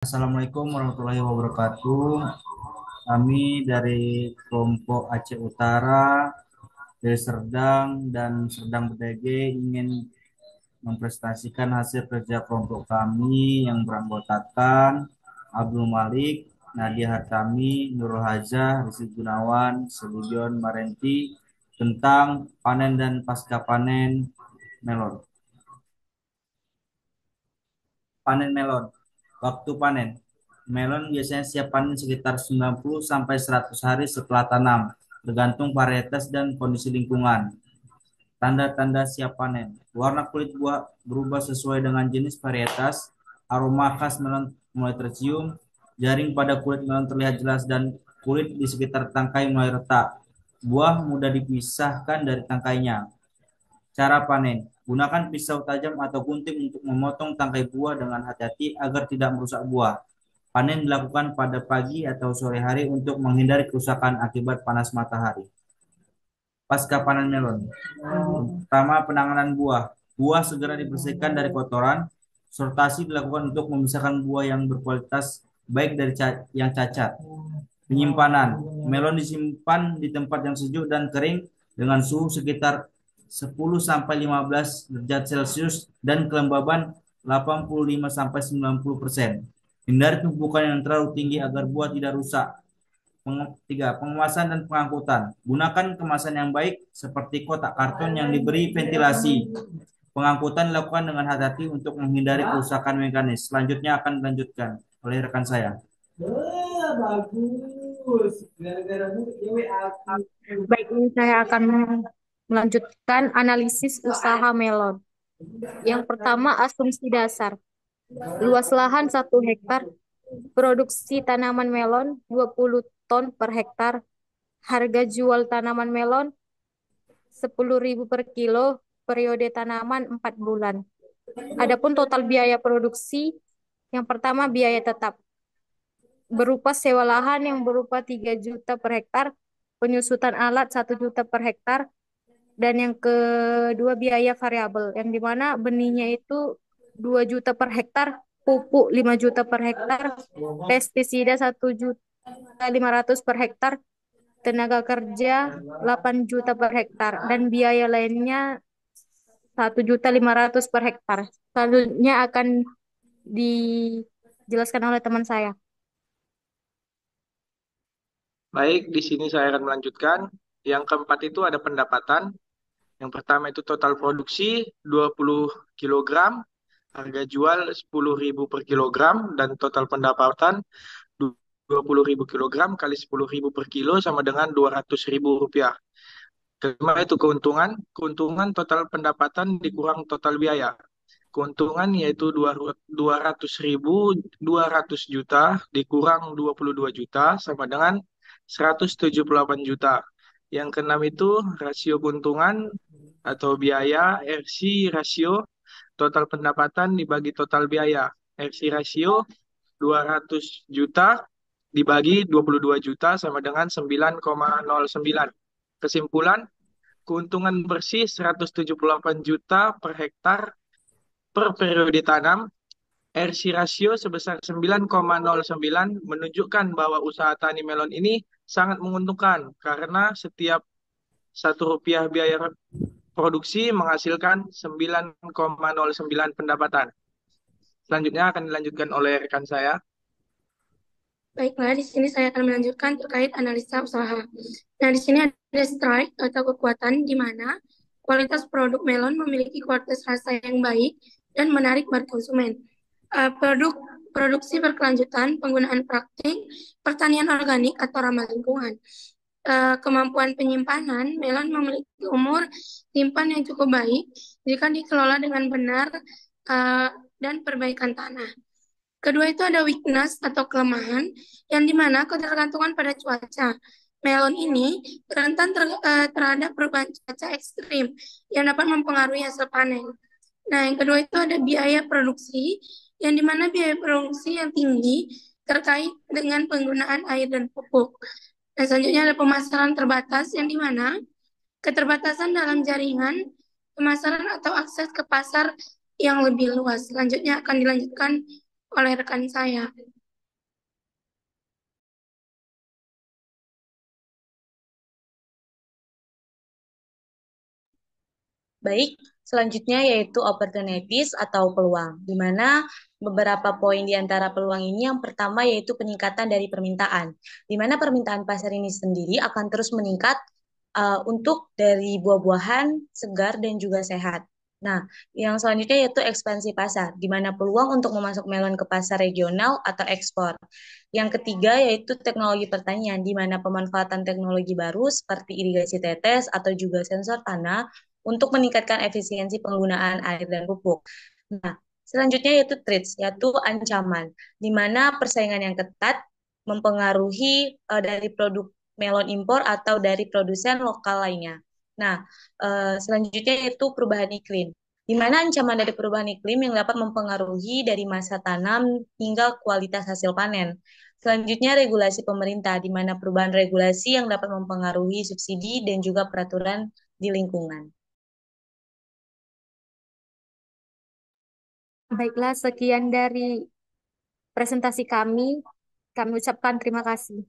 Assalamualaikum warahmatullahi wabarakatuh. Kami dari kelompok Aceh Utara, dari Serdang dan Serdang Bedege ingin mempresentasikan hasil kerja kelompok kami yang beranggotakan Abdul Malik, Nadia Hatami, Nurul Hajah, Rizky Gunawan, Sulijon Marenti tentang panen dan pasca panen melon. Panen melon. Waktu panen. Melon biasanya siap panen sekitar 90 sampai 100 hari setelah tanam, tergantung varietas dan kondisi lingkungan. Tanda-tanda siap panen. Warna kulit buah berubah sesuai dengan jenis varietas, aroma khas melon mulai tercium, jaring pada kulit melon terlihat jelas dan kulit di sekitar tangkai mulai retak. Buah mudah dipisahkan dari tangkainya. Cara panen. Gunakan pisau tajam atau gunting untuk memotong tangkai buah dengan hati-hati agar tidak merusak buah. Panen dilakukan pada pagi atau sore hari untuk menghindari kerusakan akibat panas matahari. Pasca panen melon. Pertama, penanganan buah. Buah segera dibersihkan dari kotoran. Sortasi dilakukan untuk memisahkan buah yang berkualitas baik dari yang cacat. Penyimpanan. Melon disimpan di tempat yang sejuk dan kering dengan suhu sekitar 10 sampai 15 derajat Celcius dan kelembaban 85 sampai 90%. Hindari tumpukan yang terlalu tinggi agar buah tidak rusak. Tiga, pengemasan dan pengangkutan. Gunakan kemasan yang baik seperti kotak karton yang diberi ventilasi. Pengangkutan dilakukan dengan hati-hati untuk menghindari kerusakan mekanis. Selanjutnya akan dilanjutkan oleh rekan saya. Bagus. Gara-gara ini aku. Baik, ini saya akan melanjutkan analisis usaha melon. Yang pertama, asumsi dasar. Luas lahan 1 hektar, produksi tanaman melon 20 ton per hektar, harga jual tanaman melon 10.000 per kilo, periode tanaman 4 bulan. Adapun total biaya produksi, yang pertama biaya tetap, berupa sewa lahan yang berupa 3 juta per hektar, penyusutan alat 1 juta per hektar, dan yang kedua biaya variabel, yang dimana benihnya itu 2 juta per hektar, pupuk 5 juta per hektar, pestisida 1.500.000 per hektar, tenaga kerja 8 juta per hektar, dan biaya lainnya 1.500.000 per hektar. Selanjutnya akan dijelaskan oleh teman saya. Baik, di sini saya akan melanjutkan. Yang keempat itu ada pendapatan. Yang pertama itu total produksi 20 kilogram, harga jual 10.000 per kilogram, dan total pendapatan 20.000 kilogram kali 10.000 per kilo sama dengan 200.000 rupiah. Kelima itu keuntungan. Keuntungan total pendapatan dikurang total biaya. Keuntungan yaitu 200.000, 200 juta dikurang 22 juta sama dengan 178 juta. Yang keenam itu rasio keuntungan atau biaya, RC rasio, total pendapatan dibagi total biaya. RC rasio 200 juta dibagi 22 juta sama dengan 9,09. Kesimpulan, keuntungan bersih 178 juta per hektar per periode tanam. RC rasio sebesar 9,09 menunjukkan bahwa usaha tani melon ini sangat menguntungkan karena setiap 1 rupiah biaya produksi menghasilkan 9,09 pendapatan. Selanjutnya akan dilanjutkan oleh rekan saya. Baiklah, di sini saya akan melanjutkan terkait analisa usaha. Nah, di sini ada strike atau kekuatan di mana kualitas produk melon memiliki kualitas rasa yang baik dan menarik buat konsumen. Produk produksi berkelanjutan, penggunaan praktik, pertanian organik atau ramah lingkungan. Kemampuan penyimpanan, melon memiliki umur simpan yang cukup baik jika dikelola dengan benar uh, dan perbaikan tanah. Kedua itu ada weakness atau kelemahan, yang dimana ketergantungan pada cuaca. Melon ini rentan terhadap perubahan cuaca ekstrim yang dapat mempengaruhi hasil panen. Nah, yang kedua itu ada biaya produksi, yang dimana biaya produksi yang tinggi terkait dengan penggunaan air dan pupuk. Dan selanjutnya ada pemasaran terbatas, yang dimana keterbatasan dalam jaringan pemasaran atau akses ke pasar yang lebih luas. Selanjutnya akan dilanjutkan oleh rekan saya. Baik, selanjutnya yaitu opportunities atau peluang, di mana beberapa poin di antara peluang ini yang pertama yaitu peningkatan dari permintaan, di mana permintaan pasar ini sendiri akan terus meningkat untuk dari buah-buahan segar dan juga sehat. Nah, yang selanjutnya yaitu ekspansi pasar, di mana peluang untuk memasok melon ke pasar regional atau ekspor. Yang ketiga yaitu teknologi pertanian, di mana pemanfaatan teknologi baru seperti irigasi tetes atau juga sensor tanah untuk meningkatkan efisiensi penggunaan air dan pupuk. Nah, selanjutnya yaitu threats, yaitu ancaman, di mana persaingan yang ketat mempengaruhi dari produk melon impor atau dari produsen lokal lainnya. Nah, selanjutnya yaitu perubahan iklim, di mana ancaman dari perubahan iklim yang dapat mempengaruhi dari masa tanam hingga kualitas hasil panen. Selanjutnya regulasi pemerintah, di mana perubahan regulasi yang dapat mempengaruhi subsidi dan juga peraturan di lingkungan. Baiklah, sekian dari presentasi kami. Kami ucapkan terima kasih.